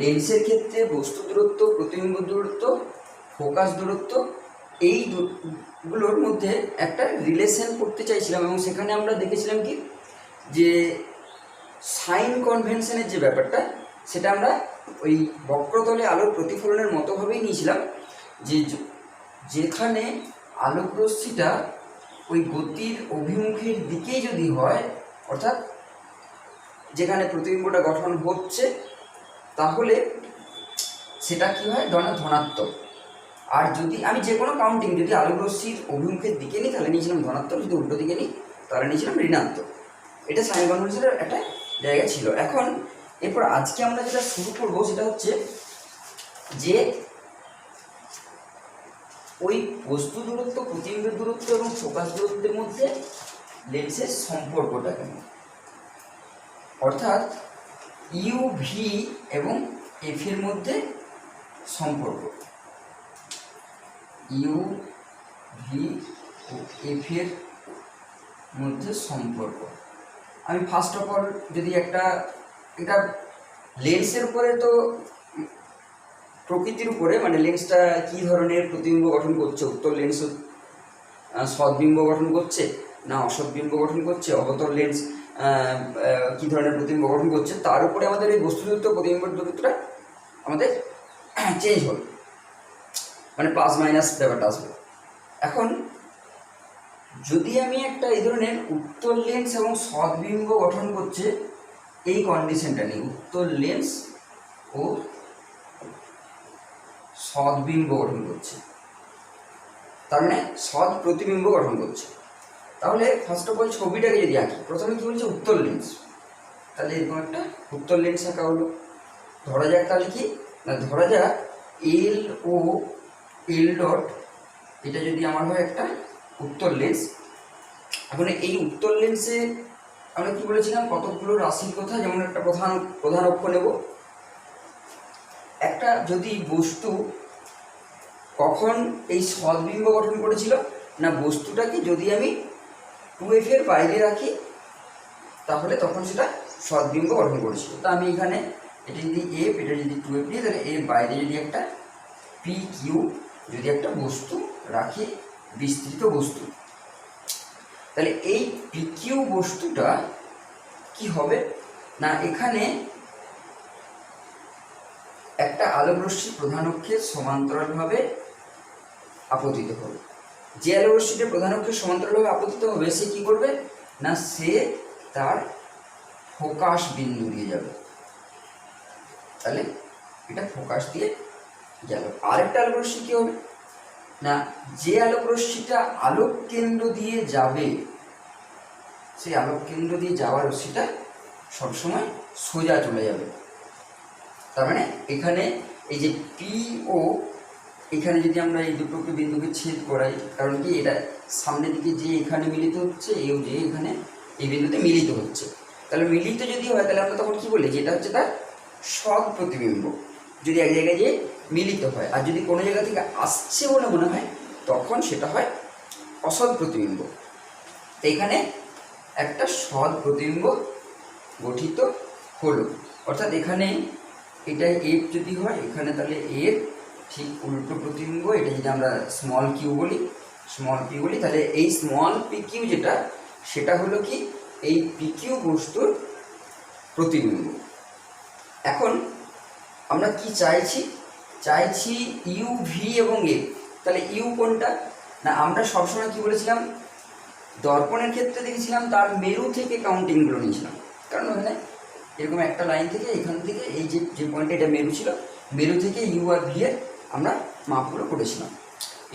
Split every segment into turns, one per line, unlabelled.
লেন্সের ক্ষেত্রে বস্তু দূরত্ব, প্রতিবিম্ব দূরত্ব, ফোকাস দূরত্ব এই গুলোর মধ্যে একটা রিলেশন করতে চাইছিলাম, এবং সেখানে আমরা দেখেছিলাম কি যে সাইন কনভেনশনের যে ব্যাপারটা সেটা আমরা ওই বক্রতলে আলোর প্রতিফলনের মতোভাবেই নিয়েছিলাম, যে যেখানে আলোক রশ্মিটা ওই গতির অভিমুখের দিকেই যদি হয়, অর্থাৎ যেখানে প্রতিবিম্বটা গঠন হচ্ছে, তাহলে সেটা কী হয়, ধনাত্মক। আর যদি আমি যে কোনো কাউন্টিং যদি আলোক রশ্মির অভিমুখের দিকে নিই তাহলে নিয়েছিলাম ধনাত্মক, যদি উল্টো দিকে নিই তাহলে নিয়েছিলাম ঋণাত্মক। এটা সাইন কনভেনশনের একটা জায়গা ছিল। এখন এরপর আজকে আমরা যেটা শুরু করবো সেটা হচ্ছে যে ওই বস্তু দূরত্ব, প্রতিবিম্বের দূরত্ব এবং ফোকাস দূরত্বের মধ্যে লেন্সের সম্পর্কটা কেমন, অর্থাৎ ইউ ভি এবং এফ এর মধ্যে সম্পর্ক, ইউ ভি ও এফ এর মধ্যে সম্পর্ক। আমি ফার্স্ট অফ অল যদি এটা লেন্সের উপরে, তো প্রকৃতির উপরে, মানে লেন্সটা কী ধরনের প্রতিবিম্ব গঠন করছে, উত্তল লেন্স সদ্বিম্ব গঠন করছে না অসদ্বিম্ব গঠন করছে, অবতল লেন্স কী ধরনের প্রতিবিম্ব গঠন করছে, তার উপরে আমাদের এই বস্তু দূরত্ব, প্রতিবিম্বের দূরত্বটা আমাদের চেঞ্জ হবে, মানে প্লাস মাইনাস ব্যাপারটা আসবে। এখন যদি আমি একটা এই ধরনের উত্তল লেন্স এবং সদ্বিম্ব গঠন করছে এই কন্ডিশনটা নিই, উত্তল লেন্স ও সদ্বিম্ব গঠন করছে, তার মানে সৎ প্রতিবিম্ব গঠন করছে, তাহলে ফার্স্ট অফ অল ছবিটাকে যদি আঁকি, প্রথমে কি বলছে উত্তল লেন্স, তাহলে এরকম একটা উত্তল লেন্স আঁকা হলো। ধরা যাক তাহলে কি না, ধরা যাক এল ও এল ডট, এটা যদি আমার হয় একটা উত্তল লেন্স। এখন এই উত্তল লেন্সে আমরা কি বলেছিলাম, কতগুলো রাশির কথা, যেমন একটা প্রধান অক্ষ নেব। একটা যদি বস্তু কখন এই সদ্বিম্ব গঠন করেছিল না, বস্তুটাকে যদি আমি 2f এর বাইরে রাখি তাহলে তখন সেটা সদ্বিম্ব গঠন করেছিল। তা আমি এখানে এটা যদি এফ, এটা যদি 2f নিই, তাহলে এর বাইরে যদি একটা পি কিউ যদি একটা বস্তু রাখি, বিস্তৃত বস্তু, তাহলে এই পি কিউ বস্তুটা কি হবে না, এখানে একটা আলোক রশ্মি প্রধান অক্ষের সমান্তরালভাবে আপতিত হবে। যে আলোক রশ্মিটা প্রধান অক্ষের সমান্তরালভাবে আপতিত হবে সে কি করবে না, সে তার ফোকাস বিন্দু দিয়ে যাবে, তাহলে এটা ফোকাস দিয়ে গেল। আরেকটা আলোক রশ্মি কি হবে না, যে আলোক রশ্মিটা আলোক কেন্দ্র দিয়ে যাবে, সেই আলোক কেন্দ্র দিয়ে যাওয়া রশ্মিটা সবসময় সোজা চলে যাবে। তার মানে এখানে এই যে পি ও, এখানে যদি আমরা এই দুটোকে বিন্দুকে ছেদ করাই, কারণ কি এটা সামনের দিকে যে এখানে মিলিত হচ্ছে, এও যে এখানে এই বিন্দুতে মিলিত হচ্ছে, তাহলে মিলিত যদি হয় তাহলে আমরা তখন কি বলি, যেটা হচ্ছে তার সৎ প্রতিবিম্ব, যদি এক জায়গায় যে মিলিত হয়। আর যদি কোনো জায়গা থেকে আসছে বলে মনে হয় তখন সেটা হয় অসৎ প্রতিবিম্ব। তো এখানে একটা সৎ প্রতিবিম্ব গঠিত হলো, অর্থাৎ এখানে এটা এফ যদি হয়, এখানে তাহলে এর ঠিক উল্টো প্রতিবিম্ব, এটা যদি আমরা স্মল কিউ বলি, তাহলে এই স্মল পি কিউ যেটা, সেটা হলো কি এই পি কিউ বস্তুর প্রতিবিম্ব। এখন আমরা কি চাইছি ইউ ভি এবং এ, তাহলে ইউ কোনটা না, আমরা সবসময় কি বলেছিলাম, দর্পণের ক্ষেত্রে দেখেছিলাম তার মেরু থেকে কাউন্টিংগুলো নিয়েছিলাম, কারণ ওখানে এরকম একটা লাইন থেকে এখান থেকে এই যে পয়েন্টে এটা মেরু ছিল, মেরু থেকে ইউ আর ভি এর আমরা মাপগুলো করেছিলাম।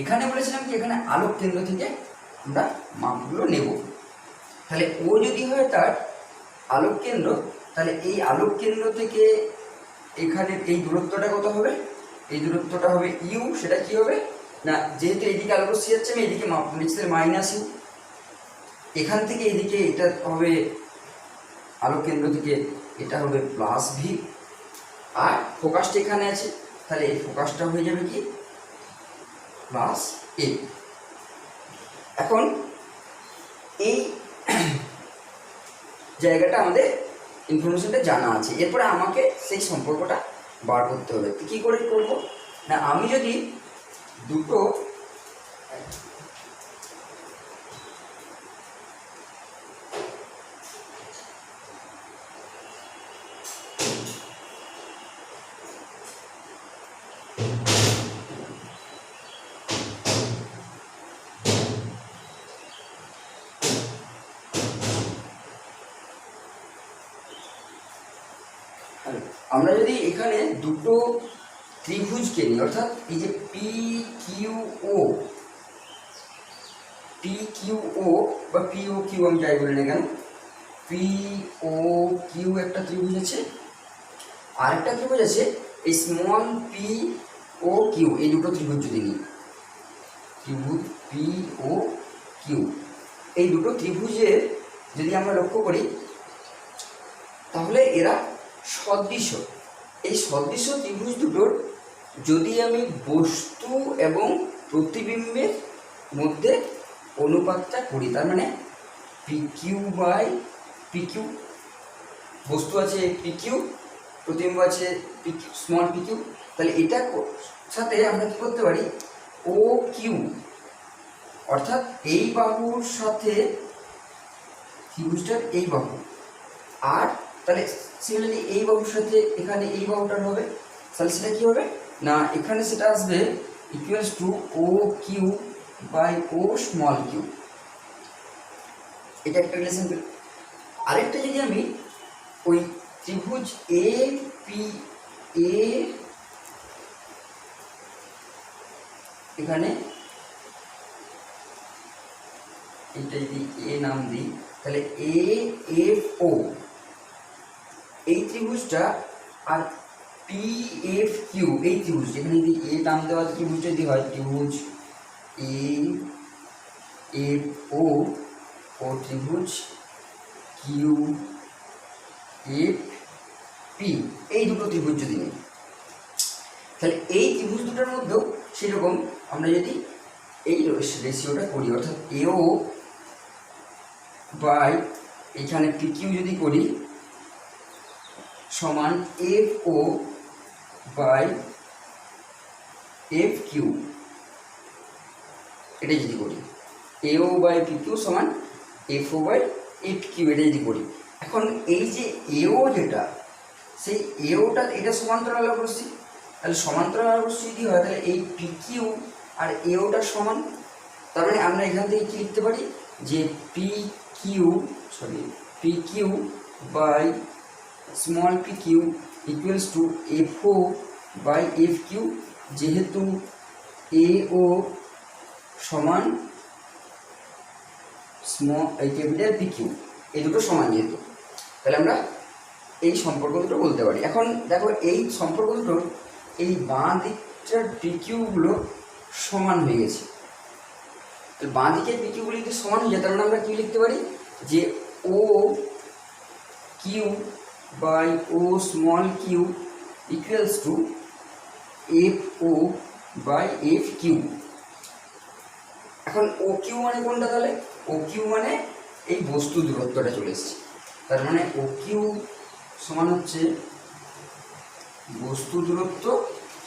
এখানে বলেছিলাম কি এখানে আলোক কেন্দ্র থেকে আমরা মাপগুলো নেব, তাহলে ও যদি হয় তার আলোক কেন্দ্র, তাহলে এই আলোক কেন্দ্র থেকে এখানে এই দূরত্বটা কত হবে, এই দূরত্বটা হবে ইউ। সেটা কি হবে না, যেহেতু এইদিকে আলোক রশ্মি যাচ্ছে আমি এইদিকে মাপ নিচ্ছি মাইনাস ইউ, এখান থেকে এইদিকে এটা হবে আলোক কেন্দ্র থেকে এটা হবে প্লাস ভি, আর ফোকাসটা এখানে আছে, তাহলে এই ফোকাসটা হয়ে যাবে কি প্লাস এ। এখন এই জায়গাটা আমাদের ইনফরমেশনটা জানা আছে, এরপরে আমাকে সেই সম্পর্কটা বার করতে হবে। কী করে করব না, আমি যদি দুটো আমরা যদি এখানে দুটো ত্রিভুজকে নিই, অর্থাৎ এই যে পি কিউ ও বা পি ও কিউ, আমি যাই বলি না কেন, পি ও কিউ একটা ত্রিভুজ আছে, আর একটা ত্রিভুজ আছে এই স্মল পি ও কিউ, এই দুটো ত্রিভুজ যদি নিই, ত্রিভুজ পি ও কিউ, এই দুটো ত্রিভুজের যদি আমরা লক্ষ্য করি তাহলে এরা সদৃশ। এই সদৃশ ত্রিভুজ দুটোর যদি আমি বস্তু এবং প্রতিবিম্বের মধ্যে অনুপাতটা করি, তার মানে P Q by P Q, বস্তু আছে পি কিউ, প্রতিবিম্ব আছে P Q, small P Q, তাহলে এটা সাথে আমরা কী করতে পারি, ও কিউ, অর্থাৎ এই বাহুর সাথে ত্রিভুজটার এই বাহু, আর তাহলে সিমিলারলি এই বাহুর সাথে এখানে এই বাহুটার হবে, তাহলে সেটা কী হবে না, এখানে সেটা আসবে equals to O Q by O small Q. এটা একটা রিলেশন। আরেকটা যদি আমি ওই ত্রিভুজ এ পি এ, এখানে এটা যদি এ নাম দিই, তাহলে এ এফ ও, এই ত্রিভুজটা, আর পি এফ কিউ এই ত্রিভুজ, যেখানে যদি এ নাম দেওয়া ত্রিভুজ যদি হয় ত্রিভুজ এ এফ ও ত্রিভুজ কিউ এফ পি, এই দুটো ত্রিভুজ যদি নিই, তাহলে এই ত্রিভুজ দুটোর মধ্যেও সেরকম আমরা যদি এই রেশিওটা করি, অর্থাৎ এও বাই এখানে পি কিউ যদি করি সমান F O by F Q, এটা যদি করি এও বাই পি কিউ সমান F O by F Q, এটা যদি করি, এখন এই যে এও যেটা, সেই এওটা এটা সমান্তরাল রশ্মি, তাহলে সমান্তরাল রশ্মি যদি হয় তাহলে এই পি কিউ আর এওটা সমান, তার মানে আমরা এখান থেকে কি লিখতে পারি যে P Q by small P Q equals to F O by F Q, যেহেতু এ ও সমান স্মল ক্যাপিটাল পি কিউ, এই দুটো সমান যেহেতু, তাহলে আমরা এই সম্পর্ক দুটো বলতে পারি। এখন দেখো এই সম্পর্ক দুটোর এই বাঁ দিকটার পি কিউগুলো সমান হয়ে গেছে, তাহলে বাঁ দিকের পি কিউগুলো যদি সমান হয়ে যায় তার মানে আমরা কী লিখতে পারি যে O Q by O small Q equals to F O by F Q. এখন ও কিউ মানে কোনটা, তাহলে ও কিউ মানে এই বস্তু দূরত্বটা চলে এসছে, তার মানে ও কিউ সমান হচ্ছে বস্তু দূরত্ব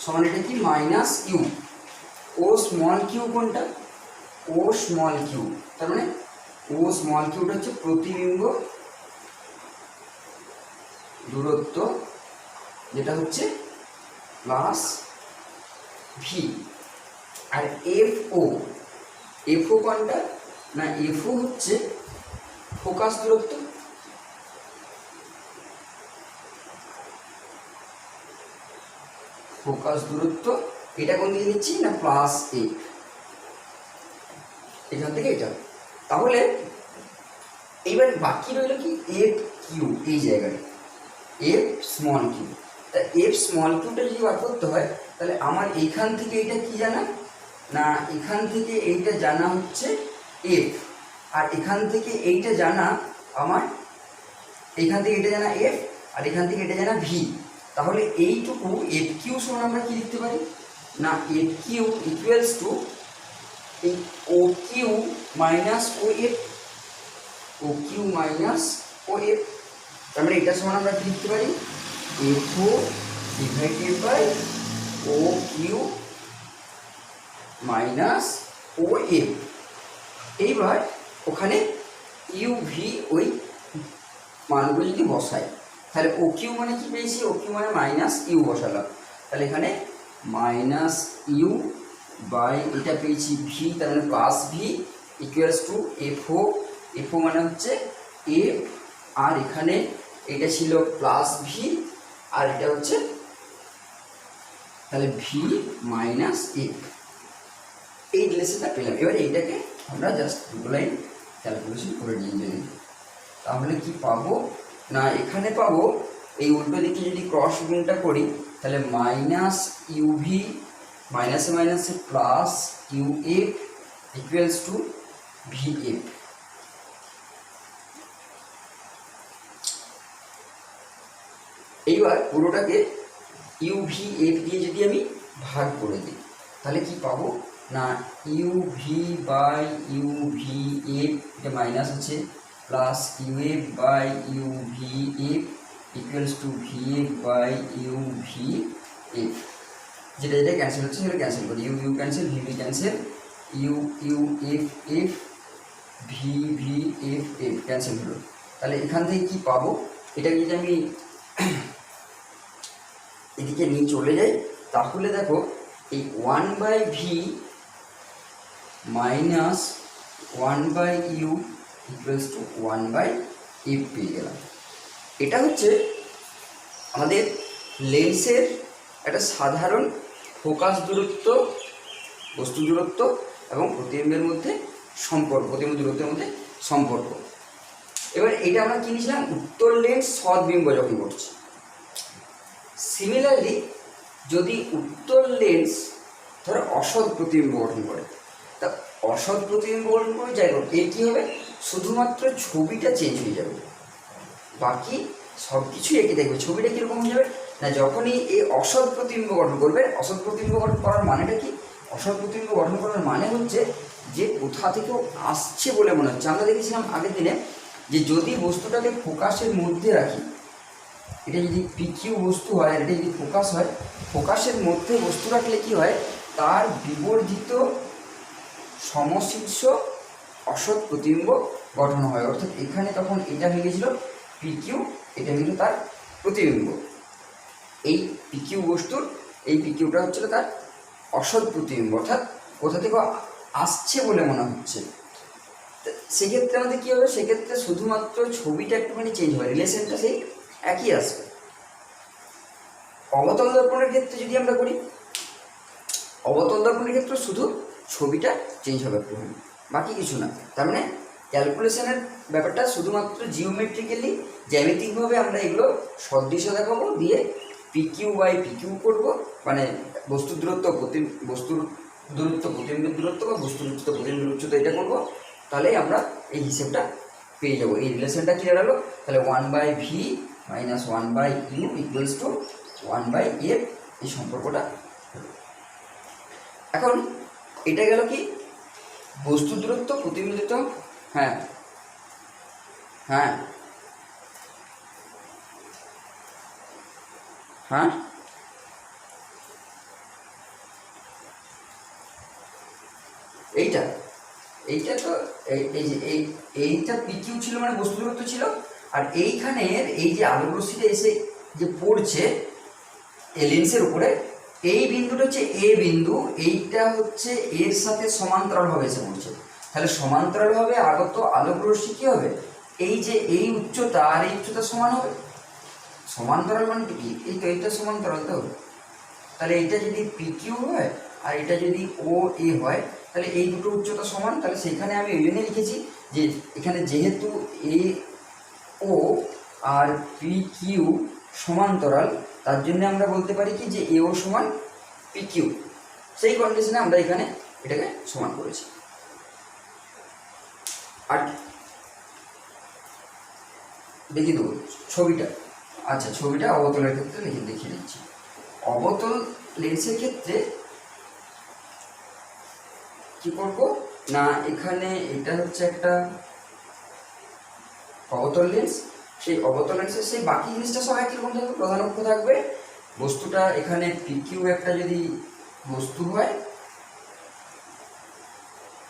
সমান এটা কি মাইনাস কিউ, ও স্মল কিউ কোনটা, ও স্মল কিউ, তার মানে ও স্মল কিউটা হচ্ছে প্রতিবিম্ব দূরত্ব, যেটা হচ্ছে প্লাস ভি, আর এফ ও কোনটা না, এফ ও হচ্ছে ফোকাস দূরত্ব, এটা কোন দিকে নিচ্ছি না প্লাস এফ, এখান থেকে এটা, তাহলে এইবার বাকি রইল কি এফ কিউ, এই জায়গায় এফ স্মল কিউ, তা এফ স্মল কিউটা যদি বার করতে হয় তাহলে আমার এইখান থেকে এইটা কি জানা না, এখান থেকে এইটা জানা হচ্ছে এফ, আর এখান থেকে এইটা জানা আমার, এখান থেকে এটা জানা এফ, আর এখান থেকে এটা জানা ভি, তাহলে এইটুকু এফ কিউ সমান আমরা কি লিখতে পারি না, এফ কিউ ইকুয়ালস টু এই O Q minus O F, তার মানে এটা সমান আমরা কি লিখতে পারি F O divided by O Q minus O F. এইবার ওখানে ইউভি ওই মানগুলো যদি বসাই তাহলে ও কিউ মানে কি পেয়েছি, ও কিউ মানে মাইনাস ইউ বসালাম, তাহলে এখানে মাইনাস ইউ বাই এটা পেয়েছি ভি, তার মানে প্লাস ভি ইকুয়ালস টু এফও। এফও মানে হচ্ছে এফ, আর এখানে এটা ছিল প্লাস ভি আর এটা হচ্ছে তাহলে ভি মাইনাস এফ। এই রিলেশনটা পেলাম। এবার এইটাকে আমরা জাস্ট দুটো লাইন ক্যালকুলেশন করে নিয়ে যাই। তাহলে কি পাবো না, এখানে পাবো এই উল্টো দিকে যদি ক্রস গুণটা করি তাহলে মাইনাস ইউভি মাইনাসে মাইনাসে plus U F equals to V F. এইবার পুরোটাকে ইউভি এফ দিয়ে যদি আমি ভাগ করে দিই তাহলে কি পাবো না, ইউভি বাই ইউভি এফ এটা মাইনাস আছে plus U F by U V F equals to V F by U V F. যেটা যেটা ক্যান্সেল হচ্ছে সেটা ক্যান্সেল করি, U U cancel, V V cancel, U U F F V V F F cancel হলো। তাহলে এখান থেকে কি পাবো, এটা যদি আমি এদিকে নিয়ে চলে যাই তাহলে দেখো এই 1/ভি মাইনাস 1/ইউ ইকুয়ালস টু 1/এফ পেয়ে গেলাম। এটা হচ্ছে আমাদের লেন্সের একটা সাধারণ ফোকাস দূরত্ব, বস্তু দূরত্ব এবং প্রতিবিম্বের মধ্যে সম্পর্ক, প্রতিবিম্ব দূরত্বের মধ্যে সম্পর্ক। এবার এটা আমরা কি নিয়েছিলাম, উত্তর লেন্স সদ্বিম্ব যখন করছি। সিমিলারলি যদি উত্তর লেন্স ধরো অসৎ প্রতিবিম্ব গঠন করে, তা অসৎ প্রতিবিম্ব গঠন করে যাই হোক এর কী হবে, শুধুমাত্র ছবিটা চেঞ্জ হয়ে যাবে, বাকি সব কিছুই একই দেখবে। ছবিটা কীরকম হয়ে যাবে না, যখনই এই অসৎ প্রতিবিম্ব গঠন করবে, অসৎ প্রতিবিম্ব গঠন করার মানেটা কি, অসৎ প্রতিবিম্ব গঠন করার মানে হচ্ছে যে কোথা থেকেও আসছে বলে মনে হচ্ছে। আমরা দেখেছিলাম আগের দিনে যে যদি বস্তুটাকে ফোকাসের মধ্যে রাখি, এটা যদি পিকিউ বস্তু হয় আর এটা যদি ফোকাস হয়, ফোকাসের মধ্যে বস্তু রাখলে কী হয়, তার বিবর্ধিত সমশীর্ষ অসৎ প্রতিবিম্ব গঠন হয়। অর্থাৎ এখানে তখন এটা হয়ে গেছিলো পিকিউ, এটা হয়ে গেল তার প্রতিবিম্ব। এই পিকিউ বস্তুর এই পিকিউটা হচ্ছিল তার অসৎ প্রতিবিম্ব, অর্থাৎ কোথা থেকে আসছে বলে মনে হচ্ছে। সেক্ষেত্রে আমাদের কী হবে, সেক্ষেত্রে শুধুমাত্র ছবিটা একটুখানি চেঞ্জ হবে, রিলেশনটা সেই একই আসবে। অবতল দর্পণের ক্ষেত্রে যদি আমরা করি, অবতল দর্পণের ক্ষেত্রে শুধু ছবিটা চেঞ্জ হবে একটুখানি, বাকি কিছু না। তার মানে ক্যালকুলেশনের ব্যাপারটা শুধুমাত্র জিওমেট্রিক্যালি, জ্যামিতিকভাবে আমরা এগুলো সদৃশ্য দেখাবো, দিয়ে পিকিউ বাই পিকিউ করবো, মানে বস্তুর দূরত্ব বস্তুর দূরত্ব প্রতিবিম্বের দূরত্ব বা বস্তুর উচ্চতা প্রতিবিম্বের উচ্চতা এটা করবো, তাহলেই আমরা এই হিসেবটা পেয়ে যাবো। এই রিলেশনটা কী দাঁড়ালো, তাহলে 1/ভি মাইনাস 1/ইউ ইকুয়ালস টু 1/এফ, এই সম্পর্কটা। এখন এটা গেল কি বস্তু দূরত্ব প্রতিবিম্ব দূরত্ব। হ্যাঁ হ্যাঁ হ্যাঁ এইটা এইটা তো এই যে এইটা পিকিউ ছিল মানে বস্তু দূরত্ব ছিল, আর এইখানের এই যে আলোক রশ্মিটা এসে যে পড়ছে এই লেন্সের উপরে, এই বিন্দুটা হচ্ছে এ বিন্দু, এইটা হচ্ছে এর সাথে সমান্তরালভাবে এসে পড়ছে। তাহলে সমান্তরালভাবে আগত আলোক রশ্মি কী হবে, এই যে এই উচ্চতা আর এই উচ্চতা সমান হবে। সমান্তরাল মানে কি, এই তো এইটা সমান্তরাল তো। তাহলে এইটা যদি পিকিউ হয় আর এটা যদি ও এ হয়, তাহলে এই দুটো উচ্চতা সমান। তাহলে সেখানে আমি ওই জন্য লিখেছি যে এখানে যেহেতু A O R P Q সমান্তরাল, তার জন্য আমরা বলতে পারি কি যে এ ও সমান পি কিউ। সেই কন্ডিশনে আমরা এখানে এটাকে সমান করেছি। আর দেখিয়ে দেবো ছবিটা। আচ্ছা, ছবিটা অবতলের ক্ষেত্রে দেখিয়ে দিচ্ছি। অবতল লেন্সের ক্ষেত্রে কি করব না, এখানে এটা হচ্ছে একটা অবতল লেন্স, সেই অবতল লেন্সের সেই বাকি জিনিসটা সব একই রকম থাকবে। প্রধান অক্ষ থাকবে, বস্তুটা এখানে পিকিউ একটা যদি বস্তু হয়,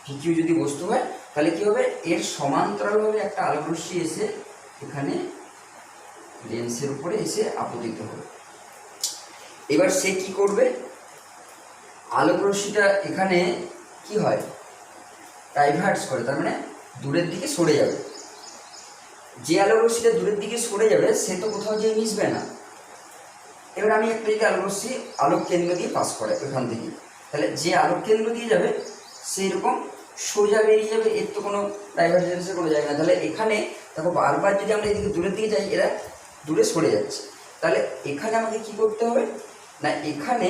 পিকিউ যদি বস্তু হয় তাহলে কি হবে, এর সমান্তরালভাবে একটা আলোক রশ্মি এসে এখানে লেন্সের উপরে এসে আপতিত হবে। এবার সে কি করবে, আলোক রশ্মিটা এখানে কি হয়, ডাইভার্টস করে, তার মানে দূরের দিকে সরে যাবে। যে আলোক রশ্মিটা দূরের দিকে সরে যাবে সে তো কোথাও যেয়ে মিশবে না। এবার আমি একটা যদি আলোক রশ্মি আলোক কেন্দ্র দিয়ে পাস করে ওখান থেকে, তাহলে যে আলোক কেন্দ্র দিয়ে যাবে সেই রকম সোজা বেরিয়ে যাবে, এর তো কোনো ডাইভারজেন্সের কোনো জায়গা না। তাহলে এখানে দেখো বারবার যদি আমরা এদিকে দূরের দিকে যাই এরা দূরে সরে যাচ্ছে, তাহলে এখানে আমাকে কি করতে হবে না, এখানে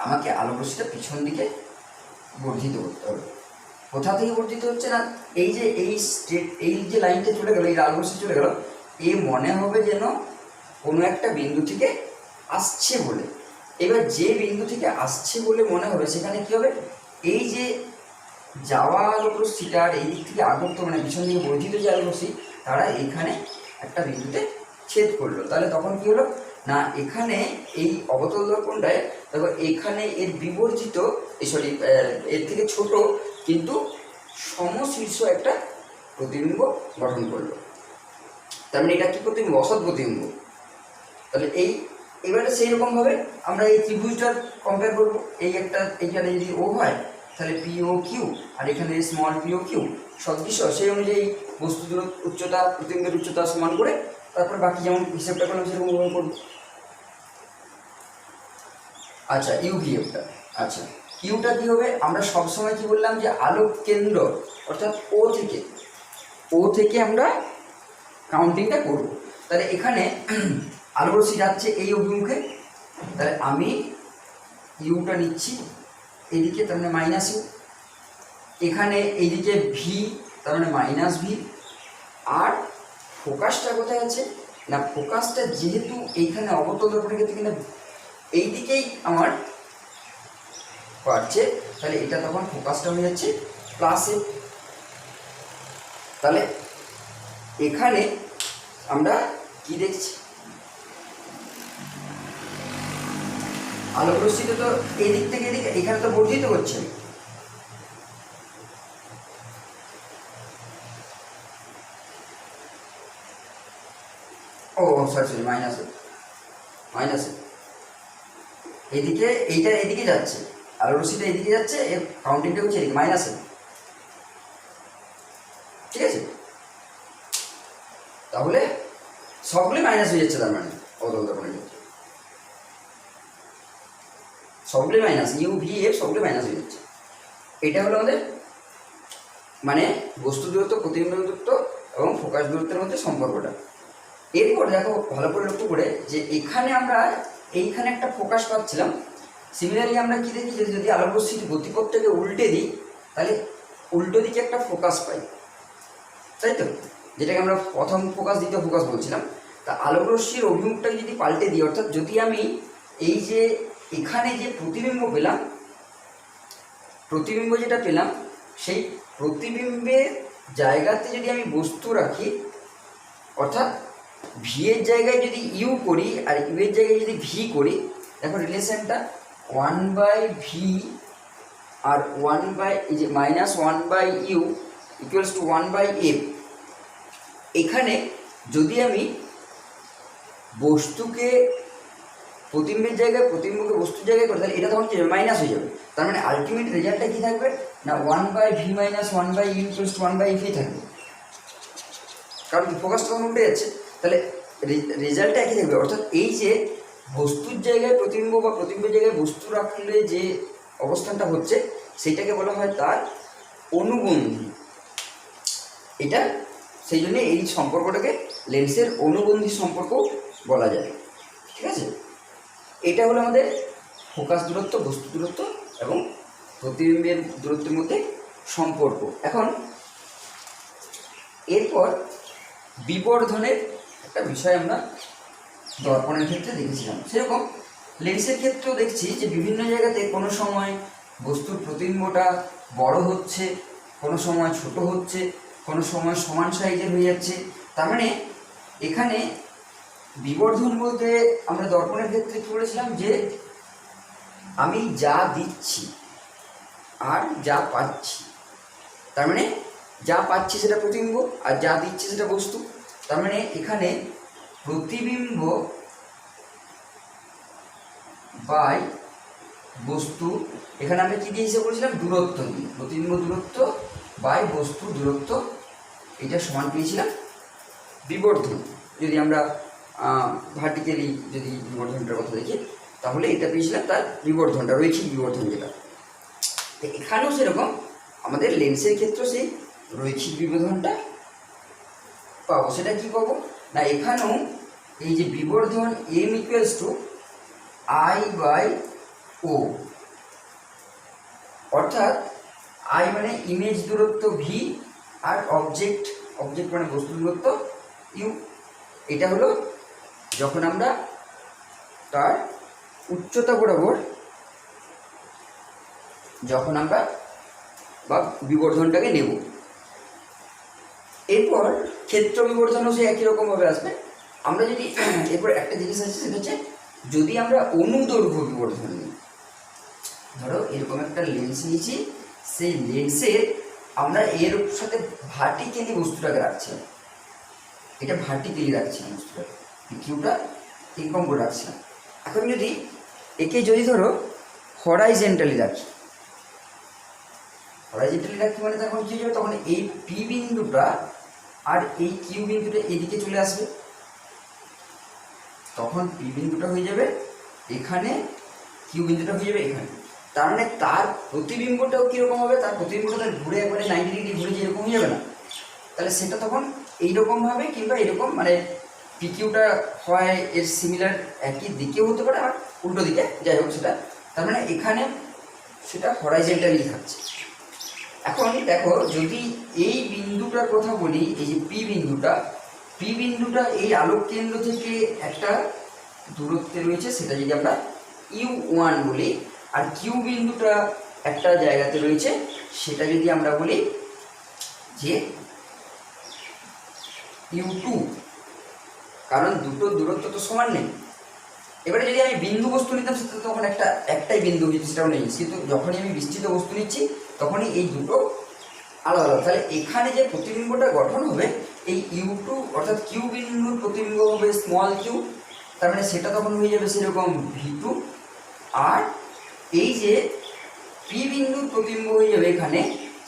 আমাকে আলোক রশ্মিটা পিছন দিকে বর্ধিত করতে হবে। কোথা থেকে বর্ধিত হচ্ছে না, এই যে এই যে লাইনটা চলে গেল, এই আলোক রশ্মি চলে গেল, এ মনে হবে যেন কোনো একটা বিন্দু থেকে আসছে বলে। এবার যে বিন্দু থেকে আসছে বলে মনে হবে সেখানে কি হবে, এই যে যাওয়া আলোক রশ্মিটা আর এই দিক থেকে আগত মানে পিছন দিকে বর্ধিত যে আলোক রশ্মি তারা এখানে একটা বিন্দুতে ছেদ করলো। তাহলে তখন কি হলো না, এখানে এই অবতল দর্পণটায় দেখো এখানে এর বিবর্জিত এর থেকে ছোট কিন্তু সমশীর্ষ একটা প্রতিবিম্ব গঠন করলো। তার মানে এটা কি প্রতিবিম্ব, অসৎ প্রতিবিম্ব। তাহলে এবারে সেই রকমভাবে আমরা এই ত্রিভুজটার কম্পেয়ার করবো। এইখানে যদি ও হয় তাহলে পিও কিউ আর এখানে স্মল পিও কিউ সদৃশ, সেই অনুযায়ী বস্তু উচ্চতা প্রতিবিম্বের উচ্চতা সমান করে তারপর বাকি যেমন হিসেবটা করলাম সেরকম ব্যবহার করব। আচ্ছা ইউভিএফটা, আচ্ছা ইউটা কি হবে, আমরা সবসময় কি বললাম যে আলোক কেন্দ্র অর্থাৎ ও থেকে আমরা কাউন্টিংটা করব। তাহলে এখানে আলোক রশ্মি যাচ্ছে এই অভিমুখে, তাহলে আমি ইউটা নিচ্ছি এদিকে, তার মানে মাইনাস ইউ, এখানে এইদিকে ভি তার মানে মাইনাস ভি, আর ফোকাসটা কোথায় আছে না, ফোকাসটা যেহেতু এইখানে অবতল দর্পণের ক্ষেত্রে কিনা এই দিকেই আমার পাচ্ছে, তাহলে এটা তখন ফোকাসটা হয়ে যাচ্ছে প্লাসে। তাহলে এখানে আমরা কি দেখছি, আলোক রশ্মিটা তো এই দিক থেকে এদিকে এখানে তো বর্ধিত হচ্ছে, ও সরি মাইনাসে এদিকে এইটা এদিকে যাচ্ছে, আলোক রশ্মিটা এদিকে যাচ্ছে, এর কাউন্টিংটা হচ্ছে এদিকে মাইনাসে, ঠিক আছে। তাহলে সবগুলোই মাইনাস হয়ে যাচ্ছে, তার মানে অবতল দর্পণের ক্ষেত্রে সবগুলোই মাইনাস, ইউ ভি এফ সবগুলো মাইনাস হয়ে যাচ্ছে। এটা হলো আমাদের মানে বস্তু দূরত্ব, প্রতিবিম্ব দূরত্ব এবং ফোকাস দূরত্বের মধ্যে সম্পর্কটা। এরপর দেখো ভালো করে লক্ষ্য করে যে এখানে আমরা এইখানে একটা ফোকাস পাচ্ছিলাম, সিমিলারলি আমরা কি দেখি যে যদি আলোক রশ্মির গতিপথটাকে উল্টে দিই তাহলে উল্টো দিকে একটা ফোকাস পাই, তাই তো, যেটাকে আমরা প্রথম ফোকাস দ্বিতীয় ফোকাস বলছিলাম। তা আলোক রশ্মির অভিমুখটাকে যদি পাল্টে দিই, অর্থাৎ যদি আমি এই যে এখানে যে প্রতিবিম্ব যেটা পেলাম সেই প্রতিবিম্বের জায়গাতে যদি আমি বস্তু রাখি, অর্থাৎ ভি এর জায়গায় যদি ইউ করি আর ইউ এর জায়গায় যদি ভি করি, দেখো রিলেশনটা 1/ভি আর 1/, এই যে -1/ইউ ইকুয়ালস টু 1/এফ। এখানে যদি আমি বস্তুকে প্রতিবিম্বের জায়গায় প্রতিবিম্বকে বস্তুর জায়গায় করে তাহলে এটা তখন কি মাইনাস হয়ে যাবে। তার মানে আলটিমেট রেজাল্টটা কী থাকবে না 1/ভি - 1/ইউ ইকুয়ালস টু 1/এফই থাকবে, কারণ ফোকাসটা তখন উল্টে যাচ্ছে। তাহলে রেজাল্টটা একই থাকবে, অর্থাৎ এই যে বস্তুর জায়গায় প্রতিবিম্ব বা প্রতিবিম্বের জায়গায় বস্তু রাখলে যে অবস্থানটা হচ্ছে সেইটাকে বলা হয় তার অনুবন্ধী। এটা সেই জন্য এই সম্পর্কটাকে লেন্সের অনুবন্ধী সম্পর্ক বলা যায়, ঠিক আছে। এটা হলো আমাদের ফোকাস দূরত্ব, বস্তু দূরত্ব এবং প্রতিবিম্বের দূরত্বের মধ্যে সম্পর্ক। এখন এরপর বিবর্ধনের একটা বিষয় আমরা দর্পণের ক্ষেত্রে দেখেছিলাম, সেরকম লেন্সের ক্ষেত্রেও দেখছি যে বিভিন্ন জায়গাতে কোনো সময় বস্তুর প্রতিবিম্বটা বড় হচ্ছে, কোনো সময় ছোট হচ্ছে, কোনো সময় সমান সাইজের হয়ে যাচ্ছে। তার মানে এখানে বিবর্ধন বলতে আমরা দর্পণের ক্ষেত্রে কি বলেছিলাম, যে আমি যা দিচ্ছি আর যা পাচ্ছি, তার মানে যা পাচ্ছি সেটা প্রতিবিম্ব আর যা দিচ্ছি সেটা বস্তু। তার মানে এখানে প্রতিবিম্ব বাই বস্তু, এখানে আমরা কি দিয়ে হিসেবে বলেছিলাম, দূরত্ব দিয়ে, প্রতিবিম্ব দূরত্ব বাই বস্তু দূরত্ব, এটা সমান পেয়েছিলাম বিবর্ধন। যদি আমরা ভার্টিক্যালি যদি বিবর্ধনটার কথা দেখি, তাহলে এটা পেয়েছিলাম তার বিবর্ধনটা, রৈখিক বিবর্ধন যেটা। তো এখানেও সেরকম আমাদের লেন্সের ক্ষেত্রে সেই রৈখিক বিবর্ধনটা পাবো। সেটা কি পাবো না, এখানেও এই যে বিবর্ধন M equals to I by O, অর্থাৎ আই মানে ইমেজ দূরত্ব ভি আর অবজেক্ট মানে বস্তু দূরত্ব ইউ। এটা হলো যখন আমরা তার উচ্চতা বরাবর যখন আমরা বা বিবর্ধনটাকে নেব। এরপর ক্ষেত্র বিবর্ধনও সে একই রকমভাবে আসবে। আমরা যদি এরপর একটা জিনিস আছে, সেটা হচ্ছে যদি আমরা অনুদৈর্ঘ্য বিবর্ধন নিই, ধরো এরকম একটা লেন্স নিয়েছি, সেই লেন্সের আমরা এর সাথে ভার্টিক্যালি বস্তুটাকে রাখছি, এটা ভার্টিক্যালি রাখছি বস্তুটাকে, কিউটা এরকম করে রাখছি। এখন যদি একে যদি ধরো হরাইজেন্টালি রাখি মানে তখন কী হয়ে যাবে, তখন এই পি বিন্দুটা আর এই কিউ বিন্দুটা এদিকে চলে আসবে, তখন পি বিন্দুটা হয়ে যাবে এখানে, কিউ বিন্দুটা হয়ে যাবে এখানে। তার মানে তার প্রতিবিম্বটাও কীরকম হবে, তার প্রতিবিম্বটা ঘুরে একবারে 90 ডিগ্রি ঘুরে যে এরকম হয়ে যাবে না, তাহলে সেটা তখন এইরকমভাবে কিংবা এরকম, মানে পিকিউটা হয় এর সিমিলার একই দিকেও হতে পারে আর উল্টো দিকে, যাই হোক সেটা, তার মানে এখানে সেটা হরাইজেন্টালি থাকছে। এখন দেখো যদি এই বিন্দুটার কথা বলি, এই যে পি বিন্দুটা এই আলোক কেন্দ্র থেকে একটা দূরত্বে রয়েছে, সেটা যদি আমরা U1 বলি, আর কিউ বিন্দুটা একটা জায়গাতে রয়েছে, সেটা যদি আমরা বলি যে U2, কারণ দুটো দূরত্ব তো সমান নেই। এবারে যদি আমি বিন্দু বস্তু নিতাম, সেটা তখন একটাই বিন্দু হচ্ছে, সেটাও নেই, কিন্তু যখনই আমি বিস্তৃত বস্তু নিচ্ছি তখনই এই দুটো আলাদা আলাদা। তাহলে এখানে যে প্রতিবিম্বটা গঠন হবে, এই U2 অর্থাৎ কিউ বিন্দুর প্রতিবিম্ব হবে স্মল কিউ, তার মানে সেটা তখন হয়ে যাবে সেরকম V2, আর এই যে পি বিন্দুর প্রতিবিম্ব হয়ে যাবে এখানে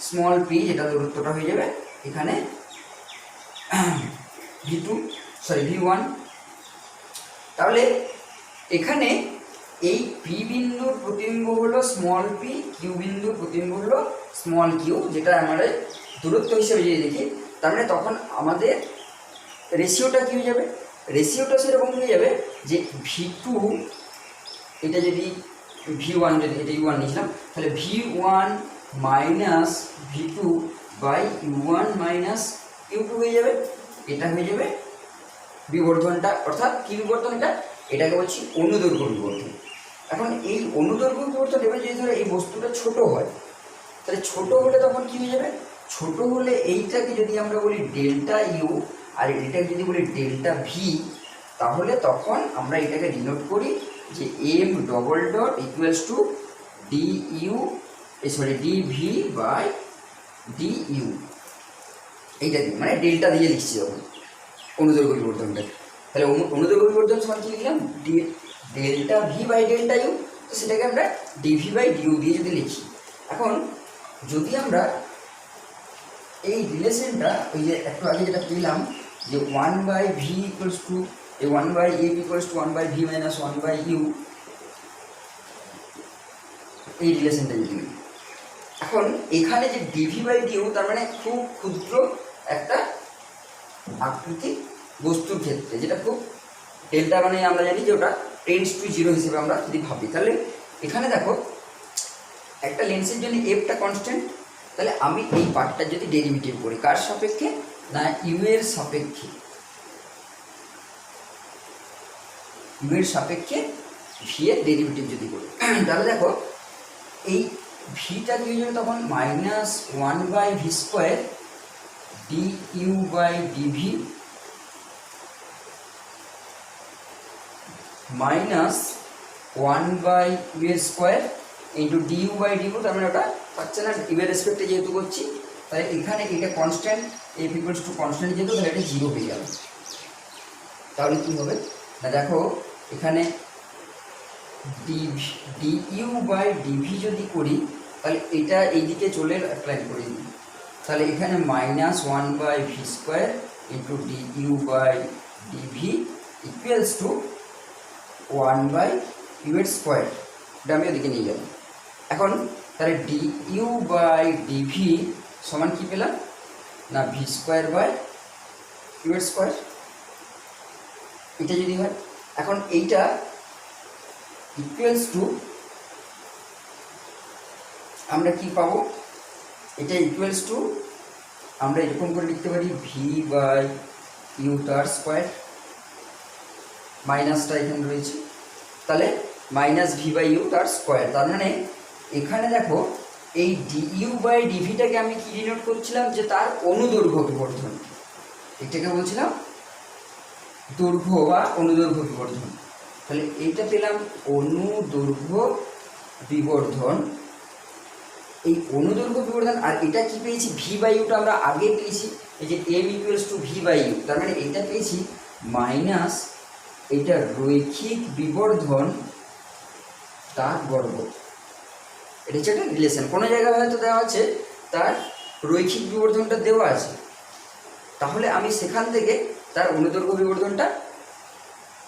স্মল পি, যেটা দূরত্বটা হয়ে যাবে এখানে V1। তাহলে এখানে এই পি বিন্দুর প্রতিবিম্ব হলো স্মল পি, কিউ বিন্দুর প্রতিবিম্ব হলো স্মল কিউ, যেটা আমাদের দূরত্ব হিসেবে যদি দেখি, তার মানে তখন আমাদের রেশিওটা কী হয়ে যাবে, রেশিওটা সেরকম হয়ে যাবে যে V2, এটা যদি V1, যদি এটা U1 নিয়েছিলাম, তাহলে V1 minus V2 by U1 minus U2 হয়ে যাবে। এটা হয়ে যাবে বিবর্ধনটা, অর্থাৎ কী বিবর্ধন, এটাকে বলছি অনুদৈর্ঘ্য বিবর্ধন। এখন এই অনুদৈর্ঘ্য বিবর্ধন, এবার যদি ধরো এই বস্তুটা ছোট হয়, তাহলে ছোট হলে তখন কী হয়ে যাবে, ছোট হলে এইটাকে যদি আমরা বলি ডেল্টা ইউ আর এটাকে যদি বলি ডেল্টা ভি, তাহলে তখন আমরা এটাকে ডিনোট করি যে M double dot equals to D V by D U, এইটা দিয়ে মানে ডেল্টা দিয়ে লিখছি যখন অনুদৈর্ঘ্য বিবর্ধনটা। তাহলে অনুদৈর্ঘ্য বিবর্ধন সমান কি লিখলাম, delta V by delta U, তো সেটাকে আমরা ডিভি বাই ডিইউ দিয়ে যদি লিখি। এখন যদি আমরা এই রিলেশনটা ওই যে একটু আগে যেটা পেলাম যে 1/v equals to 1/a equals to 1/v minus 1/u, এই রিলেশনটা যদি এখন এখানে যে ডিভি বাই ডিউ, তার মানে খুব ক্ষুদ্র একটা আকৃতি বস্তুর ক্ষেত্রে, যেটা খুব ডেল্টা মানে আমরা জানি যে ওটা টেন্ডস টু 0 হিসেবে আমরা যদি ভাবি, তাহলে এখানে দেখো একটা লেন্সের জন্য এফটা কনস্ট্যান্ট, তাহলে আমি এই পার্টটা যদি ডেরিভেটিভ করি কার সাপেক্ষে, না ইউ এর সাপেক্ষে, ইউ এর সাপেক্ষে ভি এর ডেরিভেটিভ যদি করি, তাহলে দেখো এই ভিটা কি হয়ে যাবে তখন minus 1/v² D U by D V minus 1/u² into du/du, তার মানে ওটা পাচ্ছে না, ইউ এর রেসপেক্টে যেহেতু করছি তাই এখানে এটা constant, F equals to constant যেহেতু তাহলে এটা 0 হয়ে যাবে। তাহলে কী হবে না, দেখো এখানে du/dv যদি করি তাহলে এটা এইদিকে চলে অ্যাপ্লাই করে দিই, তাহলে এখানে minus 1/v² into du/dv equals to 1/u², এটা আমি ওদিকে নিয়ে যাব। এখন তাহলে du/dv সমান কি পেলাম না v²/u², এটা যদি হয় এখন এইটা ইকুয়ালস টু আমরা কি পাবো, এটা ইকুয়ালস টু আমরা এরকম করে লিখতে পারি v/u², মাইনাসটা এখানে রয়েছে, তাহলে মাইনাস v/u², তার মানে এখানে দেখো এই du/dvটাকে আমি কি ডিনোট করছিলাম যে তার অনুদৈর্ঘ্য বিবর্ধন, এটাকে বলছিলাম দৈর্ঘ্য বা অনুদৈর্ঘ্য বিবর্ধন। তাহলে এইটা পেলাম অনুদৈর্ঘ্য বিবর্ধন, এই অনুদৈর্ঘ্য বিবর্ধন। আর এটা কি পেয়েছি, v/u-টা আমরা আগে পেয়েছি, এই যে m ইকুয়ালস টু v/u, তার মানে এইটা পেয়েছি মাইনাস এটা রৈখিক বিবর্ধন তার বর্গ। এটা হচ্ছে একটা রিলেশন, কোনো জায়গায় হয়তো দেওয়া আছে তার রৈখিক বিবর্ধনটা দেওয়া আছে, তাহলে আমি সেখান থেকে তার অনুদৈর্ঘ্য বিবর্ধনটা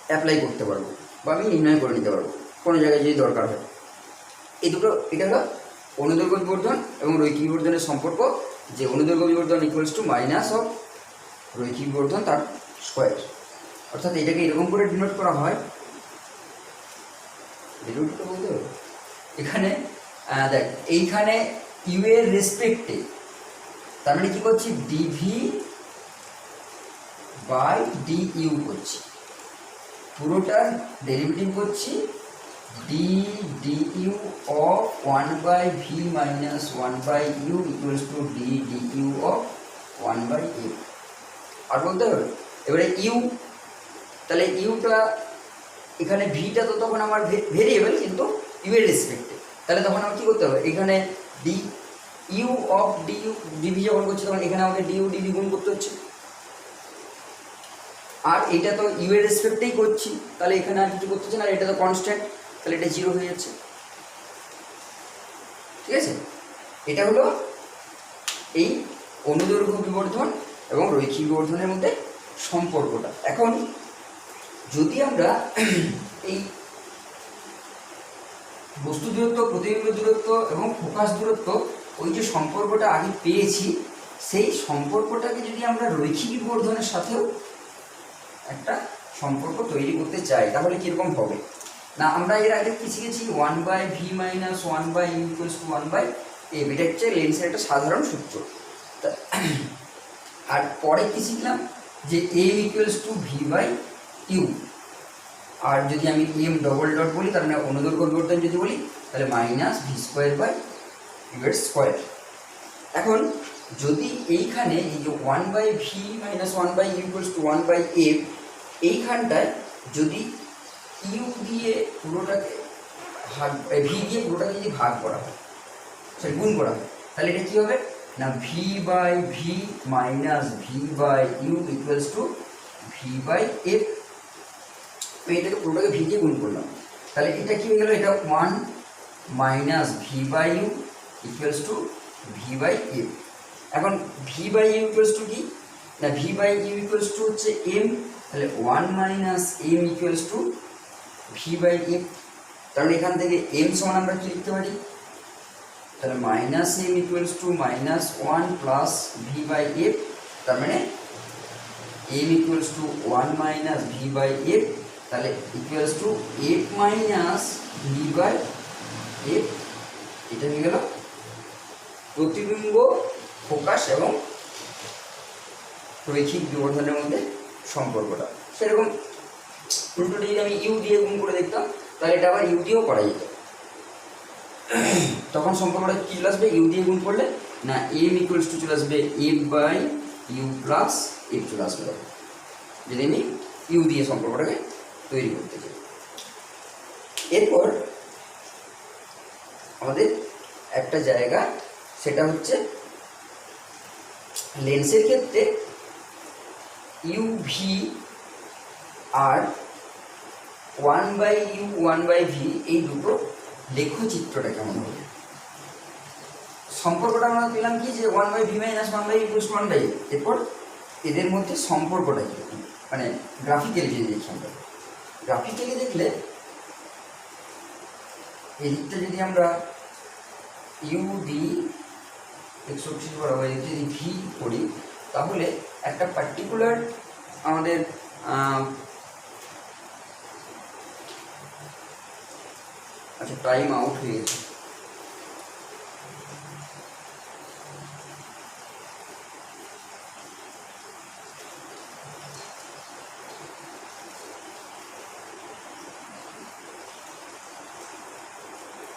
অ্যাপ্লাই করতে পারবো বা আমি নির্ণয় করে নিতে পারবো কোনো জায়গায় যদি দরকার হয়। এই দুটো, এটা হলো অনুদৈর্ঘ্য বিবর্ধন এবং রৈখিক বিবর্ধনের সম্পর্ক, যে অনুদৈর্ঘ্য বিবর্ধন ইকুয়ালস টু মাইনাস অফ রৈখিক বিবর্ধন তার স্কোয়ার। অর্থাৎ এটাকে এরকম করে ডিনোট করা হয়, বলতে হবে এখানে দেখ এইখানে ইউ এর রেসপেক্টে, তার মানে কি করছি dv/du করছি, পুরোটার ডেরিভেটিভ করছি du of 1/v minus 1/u equals to du of 1/f। আর বলতে হবে এবারে ইউ, তাহলে ইউটা এখানে ভিটা তো তখন আমার ভেরিয়েবল কিন্তু ইউ এর রেসপেক্টে, তাহলে তখন আমার কী করতে হবে, এখানে du of dv যখন করছি তখন এখানে আমাকে du/dv গুণ করতে হচ্ছে, আর এটা তো ইউ এর রেসপেক্টেই করছি, তাহলে এখানে আর কিছু করতে হচ্ছে না, আর এটা তো কনস্ট্যান্ট, তাহলে এটা 0 হয়ে যাচ্ছে। ঠিক আছে, এটা হলো এই অনুদৈর্ঘ্য বিবর্ধন এবং রৈখিক বিবর্ধনের মধ্যে সম্পর্কটা। এখন যদি আমরা এই বস্তু দূরত্ব, প্রতিবিম্ব দূরত্ব এবং ফোকাস দূরত্ব, ওই যে সম্পর্কটা আগে পেয়েছি, সেই সম্পর্কটাকে যদি আমরা রৈখিক বিবর্ধনের সাথেও একটা সম্পর্ক তৈরি করতে চাই তাহলে কীরকম হবে না, আমরা এর আগে কি শিখেছি 1/v minus 1/u equals to 1/f, এটা হচ্ছে লেন্সের একটা সাধারণ সূত্র। আর পরে কি শিখলাম যে m equals to v/u, আর যদি আমি m ডবল ডট বলি তার মানে অনুদৈর্ঘ্য বিবর্ধন যদি বলি তাহলে মাইনাস v²/u²। এখন যদি এইখানে এই যে 1/v minus 1/u equals to 1/f, এইখানটায় যদি ইউ দিয়ে পুরোটাকে ভাগ, ভি দিয়ে পুরোটাকে যদি ভাগ করা হয়, সরি গুণ করা হয়, তাহলে এটা কী হবে না v/v minus v/u equals to v/f। আমি এটাকে পুরোটাকে ভি দিয়ে গুণ করলাম, তাহলে এটা কী হয়ে গেল, এটা 1 minus v/u equals to v/f। এখন v/u ইকুয়ালস টু কি না, v/u ইকুয়ালস টু হচ্ছে m, তাহলে 1 minus m equals to v/f। তাহলে এখান থেকে m সমান আমরা কি লিখতে পারি, তাহলে minus m equals to minus 1 plus v/f, তার মানে m equals to 1 minus v/f, তাহলে equals to f minus v/f। এটা হয়ে গেল প্রতিবিম্ব, ফোকাস এবং রৈখিক বিবর্ধনের মধ্যে সম্পর্কটা। সেরকম উল্টোটা যদি আমি ইউ দিয়ে গুণ করে দেখতাম তাহলে এটা আবার ইউ দিয়েও করা যেত, তখন সম্পর্কটা কী চলে আসবে, ইউ দিয়ে গুণ করলে না এম ইকুয়ালস টু চলে আসবে f/u প্লাস f চলে আসবে, যদি আমি ইউ দিয়ে সম্পর্কটাকে তৈরি করতে চাই। এরপর আমাদের একটা জায়গা, সেটা হচ্ছে লেন্সের ক্ষেত্রে ইউভি আর 1/u 1/v এই দুটো লেখচিত্রটা কেমন হবে। সম্পর্কটা আমরা পেলাম কি, যে 1/v - 1/u = 1/u। এরপর এদের মধ্যে সম্পর্কটা কি, মানে গ্রাফিক্যালি যদি দেখি আমরা, গ্রাফিক্যালি দেখলে এই দিকটা যদি আমরা ইউ দিই 180 বরাবর, যদি ভি করি, তাহলে একটা পার্টিকুলার আমাদের আচ্ছা টাইম আউট হয়ে গেছে।